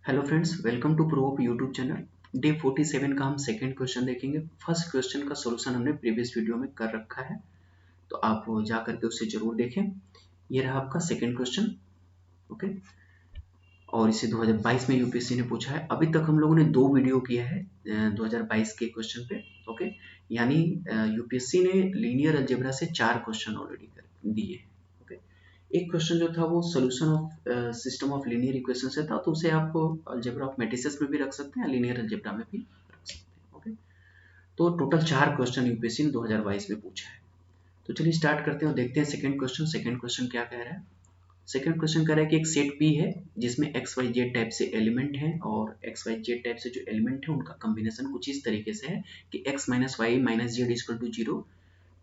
Hello friends, welcome to prop YouTube channel. Day 47 का हम second question देखेंगे। First question का सॉल्यूशन हमने प्रीवियस वीडियो में कर रखा है, तो आप जा करके उसे जरूर देखें। ये रहा आपका सेकंड क्वेश्चन। ओके, और इसे 2022 में यूपीएससी ने पूछा है। अभी तक हम लोगों ने 2 वीडियो किया है 2022 के क्वेश्चन पे। ओके, यानी यूपीएससी ने लीनियर अलजेब्रा से 4 क्वेश्चन ऑलरेडी दिए हैं। एक क्वेश्चन जो था वो solution of system of linear equation से था, तो उसे आप अलजेब्रा ऑफ मैट्रिसेस में भी रख सकते हैं, लीनियर अलजेब्रा में भी रख सकते हैं। ओके, तो टोटल 4 क्वेश्चन यूपीएससी ने 2022 में पूछा है। तो चलिए स्टार्ट करते हैं और देखते हैं सेकंड क्वेश्चन। सेकंड क्वेश्चन क्या कह रहा है? सेकंड क्वेश्चन कह रहा है कि एक सेट पी है जिसमें एक्स वाई जेड टाइप से एलिमेंट हैं, और एक्स वाई जेड टाइप से जो एलिमेंट है उनका कॉम्बिनेशन कुछ इस तरीके से है कि x minus Y minus Z equal to 0,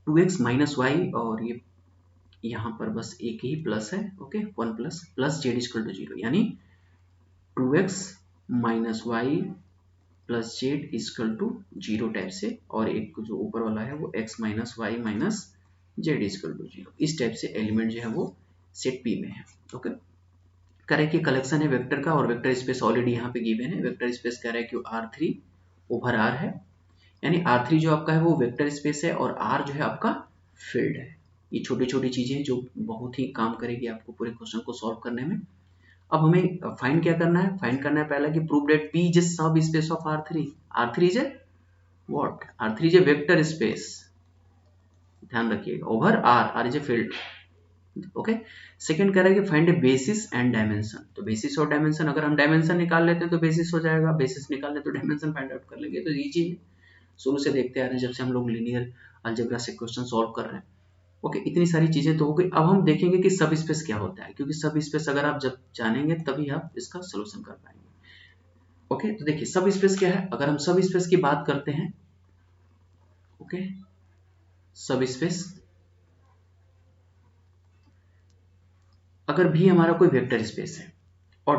2x minus y, और ये यहाँ पर बस एक ही प्लस है। Okay, 1 plus plus Z equal to 0, यानी 2x minus Y plus Z equal to 0 type से, और एक जो ऊपर वाला है वो x minus Y minus Z equal to 0, इस टाइप से एलिमेंट जो है वो सेट पी में है। ओके, कह रहा है कि कलेक्शन है वेक्टर का, और वेक्टर स्पेस ऑलरेडी यहाँ पे गिवन है। वेक्टर स्पेस कह रहा है कि R3 ओवर R है, यानी R3 जो आपका है वो वेक्टर स्पेस है, और R जो है आपका फील्ड है। ये छोटी छोटी चीजें जो बहुत ही काम करेगी आपको पूरे क्वेश्चन को सॉल्व करने में। अब हमें फाइंड क्या करना है? फाइंड करना है पहला कि प्रूव दैट P इज सब space of R3। R3 is a what? R3 is a vector space, ध्यान रखिएगा, over R is a field. Okay, second कह रहा है कि find A basis and dimension. तो बेसिस और डायमेंशन, अगर हम डायमेंशन निकाल लेते हैं तो बेसिस हो जाएगा, बेसिस निकाल लेते तो डायमेंशन फाइंड आउट कर लेंगे। तो इजी है, शुरू से देखते आ रहे हैं जब से हम लोग लीनियर अलजेब्रा से क्वेश्चन सॉल्व कर रहे हैं। ओके, इतनी सारी चीजें तो हो गई। अब हम देखेंगे कि सब स्पेस क्या होता है, क्योंकि सब स्पेस अगर आप जब जानेंगे तभी आप इसका सोल्यूशन कर पाएंगे। ओके, तो देखिए सब स्पेस क्या है। अगर हम सब स्पेस की बात करते हैं, ओके, सब स्पेस अगर भी हमारा कोई वेक्टर स्पेस है और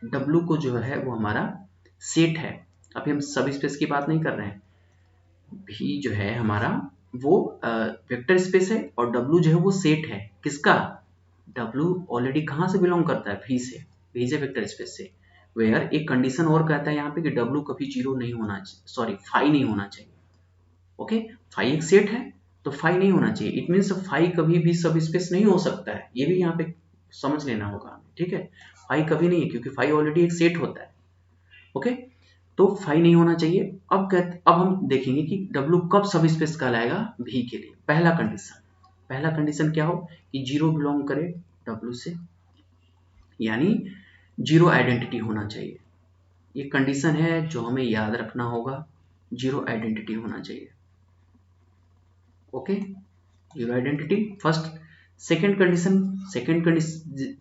W को जो है वो हमारा सेट है, अभी हम सब स्पेस की बात नहीं कर रहे हैं, भी जो है हमारा वो वेक्टर स्पेस है, और W जो है वो सेट है किसका? W ऑलरेडी कहाँ से बिलोंग करता है? V से, V से वेक्टर स्पेस से। वेयर एक कंडीशन और कहता है यहाँ पे कि W कभी जीरो नहीं होना चाहिए, सॉरी फाई नहीं होना चाहिए। ओके, फाई एक सेट है तो फाई नहीं होना चाहिए। इट मीन्स फाई कभी भी सब स्पेस नहीं हो सकता है, ये भी यहाँ पे समझ लेना होगा हमें। ठीक है, फाई कभी नहीं है क्योंकि फाई ऑलरेडी एक सेट होता है। ओके, तो फाई नहीं होना चाहिए। अब हम देखेंगे कि W कब सब स्पेस कहलाएगा V के लिए। पहला कंडीशन क्या हो कि जीरो बिलोंग करे W से, यानी जीरो आइडेंटिटी होना चाहिए। ये कंडीशन है जो हमें याद रखना होगा, जीरो आइडेंटिटी होना चाहिए। Okay, zero identity first. Second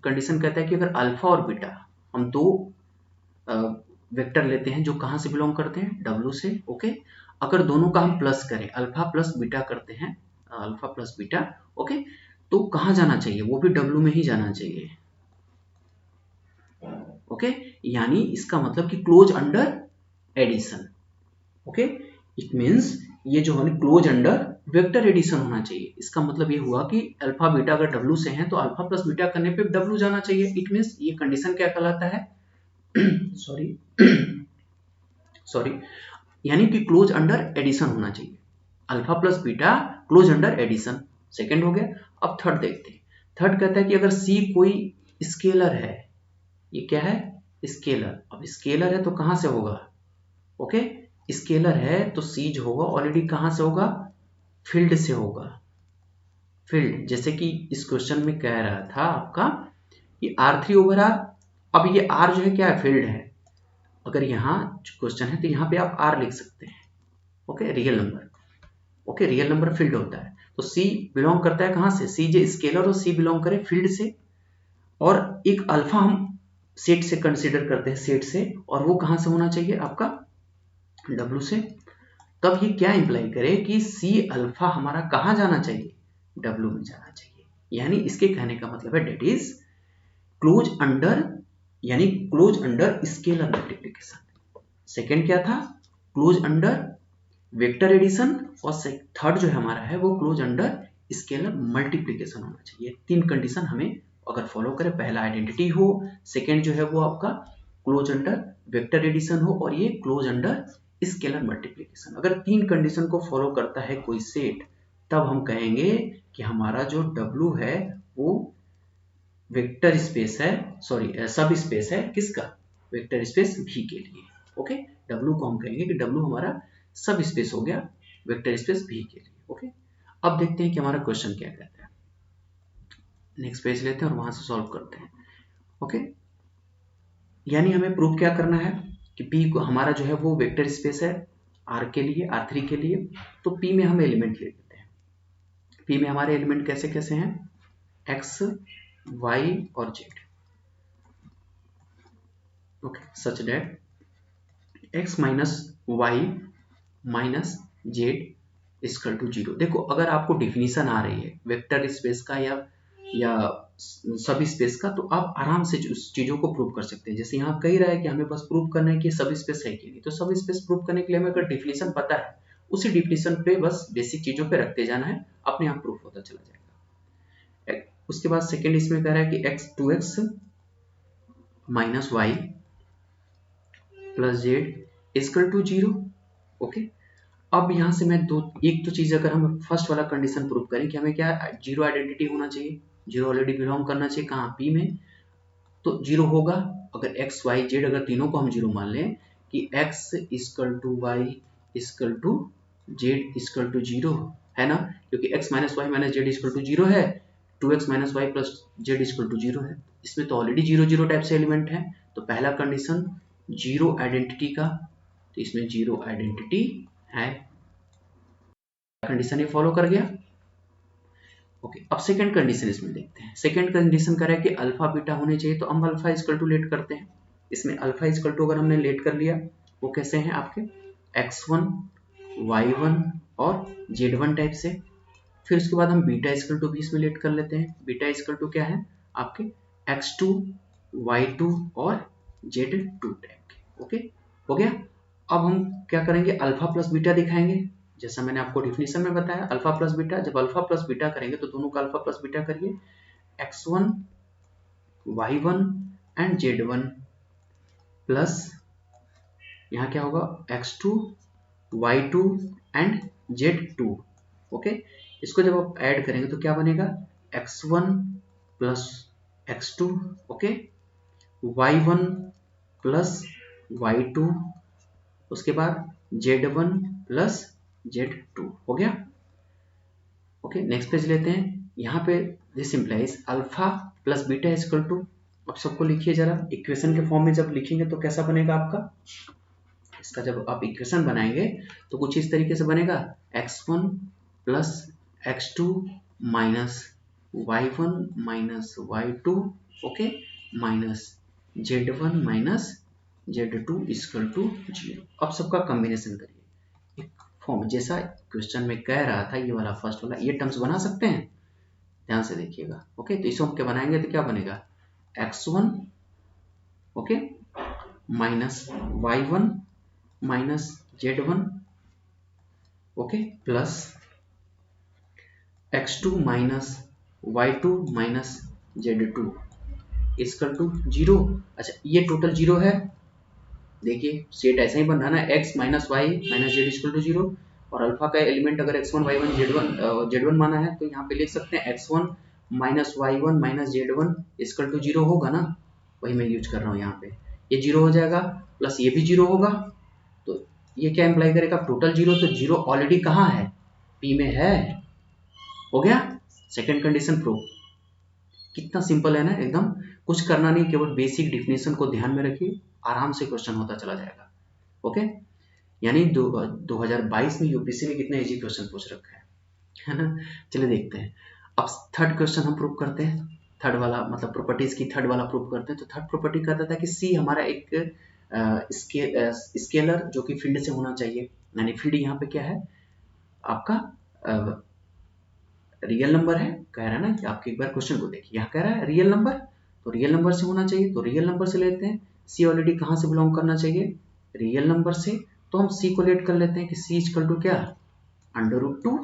condition कहता है कि अगर अल्फा और बीटा, हम दो वेक्टर लेते हैं जो कहां से बिलोंग करते हैं? W से। ओके, अगर दोनों का हम प्लस करें, अल्फा प्लस बीटा करते हैं, अल्फा प्लस बीटा, ओके, तो कहां जाना चाहिए? वो भी W में ही जाना चाहिए। ओके, यानी इसका मतलब कि close under addition. Okay, it means ये जो है क्लोज अंडर वेक्टर एडिशन होना चाहिए। इसका मतलब ये हुआ कि अल्फा बीटा अगर W से हैं तो अल्फा प्लस बीटा करने पे W जाना चाहिए। इट मींस ये कंडीशन क्या कहलाता है? सॉरी, यानी कि क्लोज अंडर एडिशन होना चाहिए। Alpha plus beta close under addition, second हो गया। अब थर्ड देखते हैं। थर्ड कहता है कि अगर C कोई स्केलर है, ये क्या है? स्केलर। अब स्केलर है तो कहां से होगा? ओके, स्केलर है तो C जो होगा ऑलरेडी कहां से होगा? फील्ड से होगा। फील्ड, जैसे कि इस क्वेश्चन में कह रहा था आपका ये R3 ओवर R। अब ये R जो है क्या है? फील्ड है। अगर यहाँ क्वेश्चन है तो यहाँ पे आप R लिख सकते हैं। Okay, real number. Okay, real number field होता है। तो C बिलोंग करता है कहां से? C जो स्केलर हो, C बिलोंग करे फील्ड से, और एक अल्फा हम सेट से कंसीडर करते हैं, सेट से, और वो कहां से होना चाहिए? आपका W से। तब ये क्या इंप्लाई करे कि C अल्फा हमारा कहां जाना चाहिए? W में जाना चाहिए। यानी इसके कहने का मतलब है डेट इज क्लोज अंडर, यानी close under scalar multiplication. Second क्या था? क्लोज अंडर वेक्टर एडिशन, और थर्ड जो है हमारा है वो क्लोज अंडर स्केलर मल्टीप्लिकेशन होना चाहिए। तीन कंडीशन हमें अगर फॉलो करें, पहला आइडेंटिटी हो, सेकंड जो है वो आपका क्लोज अंडर वेक्टर एडिशन हो और ये क्लोज अंडर स्केलर मल्टीप्लिकेशन। अगर 3 कंडीशन को फॉलो करता है कोई सेट, तब हम कहेंगे कि हमारा जो W है वो वेक्टर स्पेस है, सॉरी सब स्पेस है किसका, वेक्टर स्पेस V के लिए। ओके, W को हम कहेंगे कि W हमारा सब स्पेस हो गया वेक्टर स्पेस V के लिए। ओके, अब देखते हैं कि हमारा क्वेश्चन क्या कहता है। नेक्स्ट पेज लेते हैं और वहां से सॉल्व करते हैं। ओके, यानी हमें प्रूफ क्या करना है कि P को हमारा जो है वो वेक्टर स्पेस है R के लिए, R3 के लिए। तो P में हम एलिमेंट ले लेते हैं। P में हमारे एलिमेंट कैसे कैसे हैं, X, Y और Z। Okay, such that X minus Y minus Z equal to 0। देखो, अगर आपको डिफिनीशन आ रही है वेक्टर स्पेस का या सब स्पेस का, तो आप आराम से उस चीजों को प्रूव कर सकते हैं। जैसे यहाँ कह रहा है कि हमें बस प्रूव करना है कि सब स्पेस है कि नहीं, तो सब स्पेस प्रूव करने के लिए हमें अगर डिफिनीशन पता है, उसी डिफिनीशन पे बस बेसिक चीजों पे रखते जाना है, अपने आप प्रूफ होता चला जाएगा। उसके बाद सेकेंड इसमें कह रहा है कि x 2x minus Y plus Z equal to 0। Okay, अब यहां से मैं एक तो चीज, अगर हम फर्स्ट वाला कंडीशन प्रूव करें कि हमें क्या जीरो आइडेंटिटी होना चाहिए, जीरो ऑलरेडी बिलोंग करना चाहिए कहाँ, P में, तो जीरो होगा अगर x y z, अगर तीनों को हम जीरो मान लें कि x equal to y equal to z equal to 0 है ना, क्योंकि x minus Y minus Z equal to 0 है, 2x minus Y plus Z equal to 0 है। इसमें तो ऑलरेडी 0 0 टाइप से एलिमेंट है, तो पहला कंडीशन जीरो आइडेंटिटी का, तो इसमें जीरो आइडेंटिटी है, कंडीशन ये फॉलो कर गया। ओके, अब सेकंड कंडीशन इसमें देखते हैं। सेकंड कंडीशन कह रहा है कि अल्फा बीटा होने चाहिए, तो हम अल्फा इक्वल टू लेट करते हैं। इसमें अल्फा इक्वल टू अगर हमने लेट कर लिया, वो कैसे हैं आपके x1 y1 और z1 टाइप से। फिर उसके बाद हम बीटा इक्वल टू भी इसमें लेट कर लेते हैं। बीटा इक्वल टू क्या है आपके x2 y2 और z2 टाइप के। ओके, हो गया। अब हम क्या करेंगे, अल्फा प्लस बीटा दिखाएंगे, जैसा मैंने आपको डिफिनीशन में बताया अल्फा प्लस बीटा। जब अल्फा प्लस बीटा करेंगे तो दोनों का अल्फा प्लस बीटा करिए, x1 y1 and z1 plus यहाँ क्या होगा x2 y2 and z2। Okay, इसको जब आप ऐड करेंगे तो क्या बनेगा, x1 plus x2, okay, y1 plus y2, उसके बाद z1 प्लस z2 हो गया। ओके, नेक्स्ट पेज लेते हैं। यहाँ पे this implies alpha plus beta equal to, अब सबको लिखिए जरा, इक्वेशन के फॉर्म में जब लिखेंगे तो कैसा बनेगा आपका, इसका जब आप इक्वेशन बनाएंगे तो कुछ इस तरीके से बनेगा, x1 plus x2 minus y1 minus y2, okay, minus z1 minus z2 equal to 0। अब सबका कॉम्बिनेशन करिए फॉर्म, जैसा क्वेश्चन में कह रहा था, ये वाला फर्स्ट वाला, ये टर्म्स बना सकते हैं, ध्यान से देखिएगा। ओके, तो इसको हम क्या बनाएंगे तो क्या बनेगा, x1 okay minus y1 minus z1 okay plus x2 minus y2 minus z2 equal to 0। अच्छा, ये टोटल 0 है, देखिए सेट ऐसा ही बन रहा ना, x minus Y minus Z equal to 0, और अल्फा का एलिमेंट अगर x1 y1 z1 माना है तो यहाँ पे लिख सकते हैं x1 minus y1 minus z1 equal to 0 होगा ना, वही मैं यूज कर रहा हूँ यहाँ पे। ये 0 हो जाएगा प्लस ये भी 0 होगा, तो ये क्या इम्प्लाई करेगा, टोटल 0, तो 0 ऑलरेडी कहाँ है, P में है। हो गया, सेकेंड कंडीशन प्रूव। कितना सिंपल है ना, एकदम कुछ करना नहीं, केवल बेसिक डिफिनेशन को ध्यान में रखिए, आराम से क्वेश्चन होता चला जाएगा। ओके, यानी 2022 में यूपीएससी ने कितने इजी क्वेश्चन पूछ रखा है ना। चलिए देखते हैं, अब थर्ड क्वेश्चन हम प्रूव करते हैं। थर्ड वाला मतलब प्रॉपर्टीज की थर्ड वाला प्रूव करते हैं। तो थर्ड प्रॉपर्टी कहता था कि सी हमारा एक स्केलर जो कि फील्ड से होना चाहिए, यानी फील्ड यहाँ पे क्या है आपका रियल नंबर है, कह रहा है ना कि आपके एक बार क्वेश्चन को देखिए, यहाँ कह रहा है रियल नंबर, तो रियल नंबर से होना चाहिए, तो रियल नंबर से लेते हैं। सी ऑलरेडी कहाँ से बिलोंग करना चाहिए, रियल नंबर से, तो हम सी को लेट कर लेते हैं कि सी इक्वल टू क्या, √2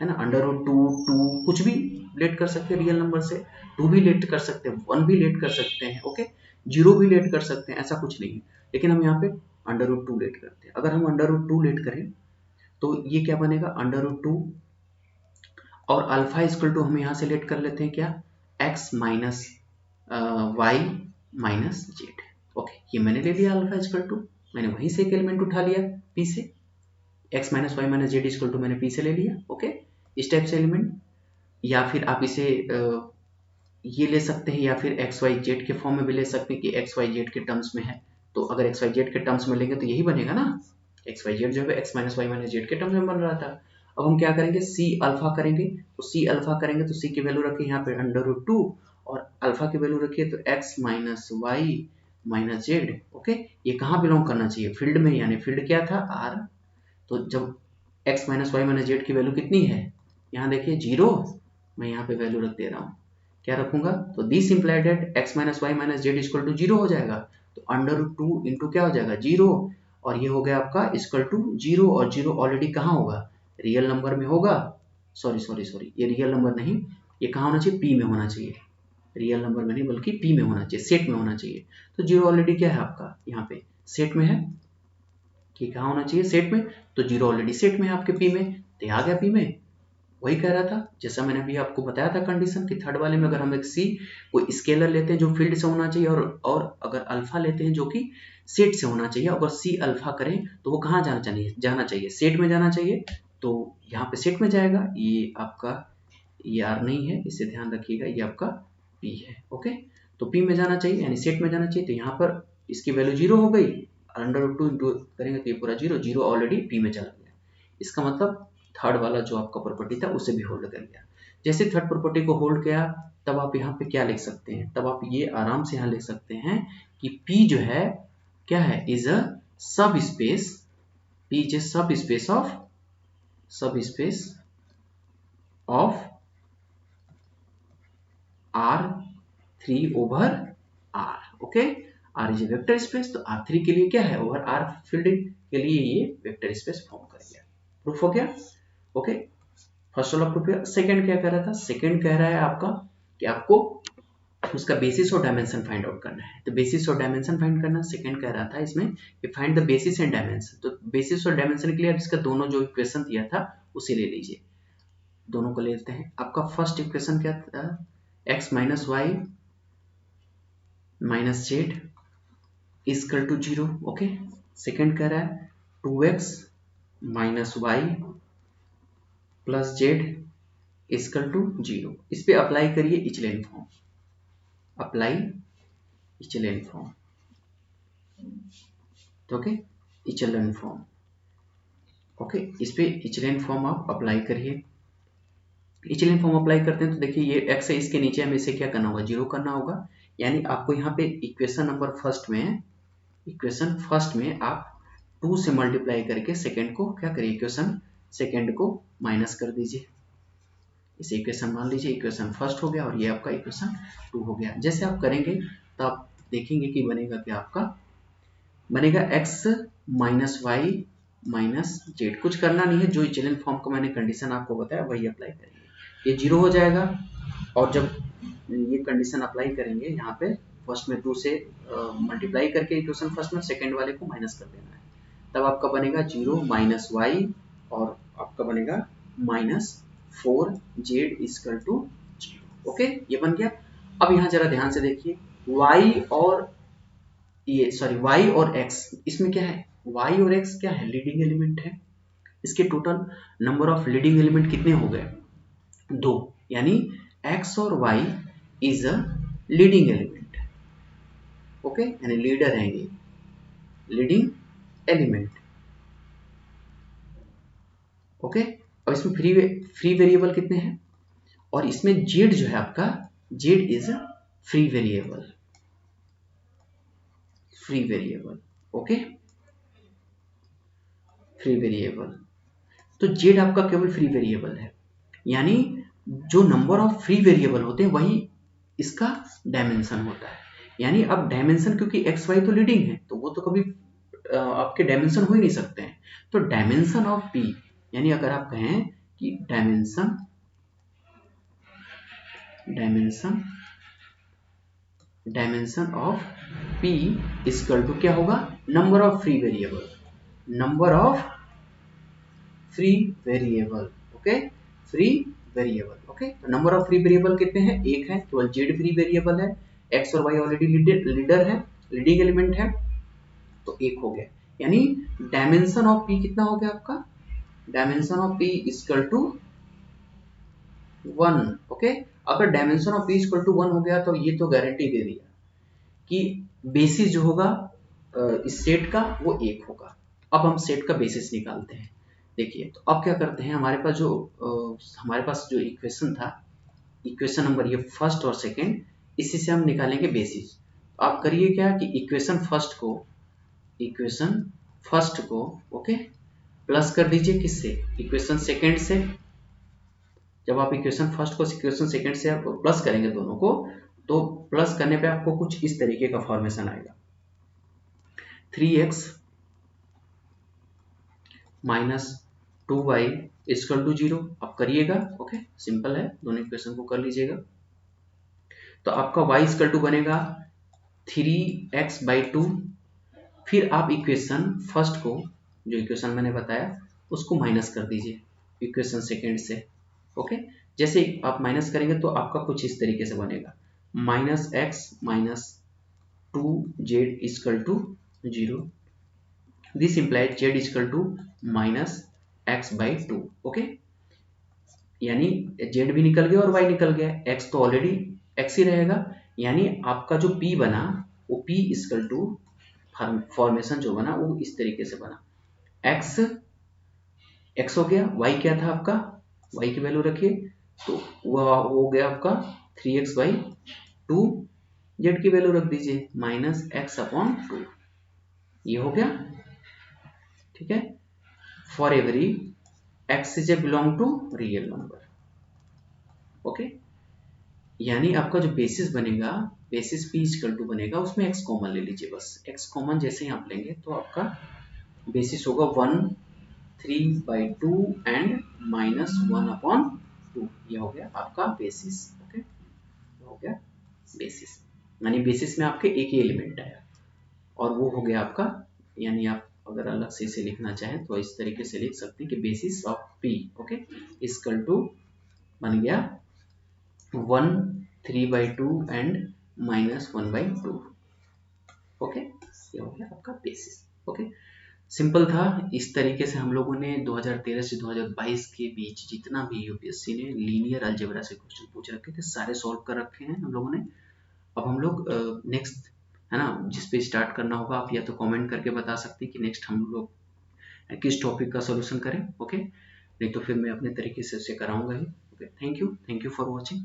है ना, √2 कुछ भी लेट कर सकते हैं रियल नंबर से, 2 भी लेट कर सकते हैं, 1 भी लेट कर सकते हैं। ओके, जीरो भी लेट कर सकते हैं, ऐसा कुछ नहीं है, लेकिन हम यहाँ पे √2 लेट करते हैं। अगर हम √2 लेट करें तो ये क्या बनेगा, √2 और अल्फा इक्वल टू हम यहाँ से लेट कर लेते हैं क्या, x minus Y minus z. Okay, ये मैंने ले लिया अल्फा इक्वल टू, मैंने वहीं से एक एलिमेंट उठा लिया p से, x minus Y minus Z equal to मैंने p से ले लिया। ओके, इस टाइप से एलिमेंट, या फिर आप इसे ये ले सकते हैं, या फिर एक्स वाई जेड के फॉर्म में भी ले सकते हैं कि एक्स वाई जेड के टर्म्स में है। तो अगर एक्स वाई जेड के टर्म्स में लेंगे तो यही बनेगा ना, एक्स वाई जेड जो है x minus Y minus z के टर्म्स में बन रहा था। अब हम क्या करेंगे, सी अल्फा करेंगे, तो सी अल्फा करेंगे तो सी की वैल्यू रखिए यहाँ पे √2 और अल्फा की वैल्यू रखिए तो x minus Y minus z. Okay, ये कहाँ बिलोंग करना चाहिए, फील्ड में, यानी फील्ड क्या था आर। तो जब x minus Y minus z की वैल्यू कितनी है, यहाँ देखिए 0, मैं यहाँ पे वैल्यू रख दे रहा हूँ, क्या रखूंगा, तो this implied that x minus Y minus Z equal to 0 हो जाएगा। तो √2 इंटू क्या हो जाएगा 0, और ये हो गया आपका इक्वल टू 0, और 0 ऑलरेडी कहाँ होगा, रियल नंबर में होगा, सॉरी ये रियल नंबर नहीं, ये कहाँ होना चाहिए, पी में होना चाहिए, रियल नंबर में नहीं बल्कि पी में होना चाहिए, सेट में होना चाहिए। तो 0 ऑलरेडी क्या है आपका यहाँ पे सेट में है, कि कहाँ होना चाहिए सेट में, तो 0 ऑलरेडी सेट में है आपके पी में, तो आ गया पी में। वही कह रहा था, जैसा मैंने अभी आपको बताया था कंडीशन कि थर्ड वाले में अगर हम एक सी कोई स्केलर लेते हैं जो फील्ड से होना चाहिए, और अगर अल्फा लेते हैं जो कि सेट से होना चाहिए, अगर सी अल्फा करें तो वो कहाँ जाना चाहिए सेट में जाना चाहिए। तो यहाँ पे सेट में जाएगा, ये आपका ये आर नहीं है, इसे ध्यान रखिएगा, ये आपका पी है। ओके, तो पी में जाना चाहिए यानी सेट में जाना चाहिए, तो यहाँ पर इसकी वैल्यू 0 हो गई, √2 इंटू करेंगे तो ये पूरा 0, 0 ऑलरेडी पी में चला गया। इसका मतलब थर्ड वाला जो आपका प्रॉपर्टी था उसे भी होल्ड कर गया। जैसे थर्ड प्रॉपर्टी को होल्ड किया, तब आप यहाँ पे क्या लिख सकते हैं, तब आप ये आराम से यहाँ लिख सकते हैं कि P जो है क्या है, इज अ सब स्पेस, P इज अ सब space of R3 over R। Okay, R is a vector space, तो R3 के लिए क्या है, ओवर R फील्ड के लिए ये वेक्टर स्पेस फॉर्म कर गया। प्रूफ हो गया। ओके, फर्स्ट वाला प्रूफ। सेकंड क्या कह रहा था, सेकंड कह रहा है आपका कि आपको उसका बेसिस और डायमेंशन फाइंड आउट करना है। तो बेसिस और डायमेंशन फाइंड करना सेकंड कह रहा था इसमें कि find the basis and dimension. तो बेसिस और डायमेंशन के लिए इसका दोनों जो इक्वेशन दिया था उसे ले लीजिए, दोनों को ले लेते हैं। आपका फर्स्ट इक्वेशन क्या था, X minus Y minus Z equal to 0। Okay, second कह रहा है 2x minus Y plus Z equal to 0। इस पे अप्लाई करिए echelon form, apply echelon form. Okay, echelon form. Okay, इस पे इचलेन फॉर्म आप अप्लाई करिए। इचलेन फॉर्म अप्लाई करते हैं तो देखिए ये x है, इसके नीचे हमें इसे क्या करना होगा, 0 करना होगा। यानी आपको यहाँ पे इक्वेशन नंबर फर्स्ट में आप 2 से मल्टीप्लाई करके सेकेंड को क्या करिए, इक्वेशन सेकेंड को माइनस कर दीजिए। इसे इक्वेशन मान लीजिए, इक्वेशन फर्स्ट हो गया और ये आपका इक्वेशन 2 हो गया। जैसे आप करेंगे तो आप देखेंगे कि बनेगा क्या, आपका बनेगा x minus Y minus z. कुछ करना नहीं है, जो इचलेन फॉर्म का मैंने कंडीशन आपको बताया वही अप्लाई करेंगे, ये 0 हो जाएगा। और जब ये कंडीशन अप्लाई करेंगे यहाँ पे फर्स्ट में 2 से मल्टीप्लाई करके इक्वेशन फर्स्ट में, सेकेंड वाले को माइनस कर देना है, तब आपका बनेगा 0 माइनस वाई और आपका बनेगा -4z इक्वल टू 0। ओके, ये बन गया। अब यहाँ जरा ध्यान से देखिए, y और x, इसमें क्या है, y और x क्या है, लीडिंग एलिमेंट है। इसके total number of leading element कितने हो गए, 2, यानी x और y is a leading element. Okay, यानी लीडर है ये, लीडिंग एलिमेंट। ओके, अब इसमें फ्री वेरिएबल कितने हैं, और इसमें z जो है आपका, z is free variable, okay, free variable. तो z आपका केवल फ्री वेरिएबल है, यानी जो नंबर ऑफ फ्री वेरिएबल होते हैं वही इसका डायमेंशन होता है। यानी अब डायमेंशन, क्योंकि एक्स वाई तो लीडिंग है तो वो तो कभी आपके डायमेंशन हो ही नहीं सकते हैं। तो डायमेंशन ऑफ पी, यानी अगर आप कहें कि dimension dimension of p equal to क्या होगा, number of free variable, number of free variable, okay, free variable, okay. तो नंबर ऑफ फ्री वेरिएबल कितने हैं, एक है, केवल जेड फ्री वेरिएबल है, एक्स और वाई ऑलरेडी लीडर है, लीडिंग एलिमेंट है, तो एक हो गया। यानी डायमेंशन ऑफ पी कितना हो गया आपका, dimension of P equal to 1, okay. अगर dimension of P equal to 1 हो गया तो ये तो गारंटी दे दिया कि बेसिस जो होगा इस सेट का वो एक होगा। अब हम सेट का बेसिस निकालते हैं। देखिए, तो अब क्या करते हैं, हमारे पास जो इक्वेशन था, इक्वेशन नंबर ये फर्स्ट और सेकंड, इसी से हम निकालेंगे बेसिस। आप करिए क्या कि इक्वेशन फर्स्ट को ओके प्लस कर दीजिए, किससे, इक्वेशन सेकंड से। जब आप इक्वेशन फर्स्ट को इक्वेशन सेकंड से आप प्लस करेंगे दोनों को, तो प्लस करने पे आपको कुछ इस तरीके का फॉर्मेशन आएगा, 3x minus 2y equal to 0। आप करिएगा, ओके, सिंपल है, दोनों इक्वेशन को कर लीजिएगा। तो आपका y इक्वल टू बनेगा 3x/2। फिर आप इक्वेशन फर्स्ट को, जो इक्वेशन मैंने बताया, उसको माइनस कर दीजिए इक्वेशन सेकेंड से, ओके। जैसे आप माइनस करेंगे तो आपका कुछ इस तरीके से बनेगा, -x minus 2z equal to 0। This implied z equal to -x/2, okay. यानी z भी निकल गया और y निकल गया, x तो ऑलरेडी x ही रहेगा। यानी आपका जो p बना वो p इक्वल टू फॉर्मेशन जो बना वो इस तरीके से बना, x हो गया, y क्या था आपका, y की वैल्यू रखिए, तो वह हो गया आपका 3x/2, z की वैल्यू रख दीजिए -x/2, ये हो गया, ठीक है। For every x is a belong to real number, okay. यानी आपका जो बेसिस बनेगा, बेसिस p इक्वल टू बनेगा, उसमें x कॉमन ले लीजिए, बस x कॉमन जैसे ही आप लेंगे तो आपका बेसिस होगा 1 3/2 एंड -1/2, ये हो गया आपका बेसिस, ओके, हो गया बेसिस। यानी बेसिस में आपके एक ही एलिमेंट आया और वो हो गया आपका, यानी आप अगर अलग से इसे लिखना चाहें तो इस तरीके से लिख सकते हैं कि basis of p, okay, equal to बन गया 1 3/2 एंड -1/2, ओके, ये हो गया आपका बेसिस, ओके। सिंपल था। इस तरीके से हम लोगों ने 2013 से 2022 के बीच जितना भी यूपीएससी ने लीनियर अलजेब्रा से क्वेश्चन पूछ रखे थे सारे सॉल्व कर रखे हैं हम लोगों ने। अब हम लोग नेक्स्ट, है ना, जिस पे स्टार्ट करना होगा आप या तो कमेंट करके बता सकते हैं कि नेक्स्ट हम लोग किस टॉपिक का सोल्यूशन करें, ओके। नहीं तो फिर मैं अपने तरीके से उसे कराऊंगा ही, okay. Thank you for watching.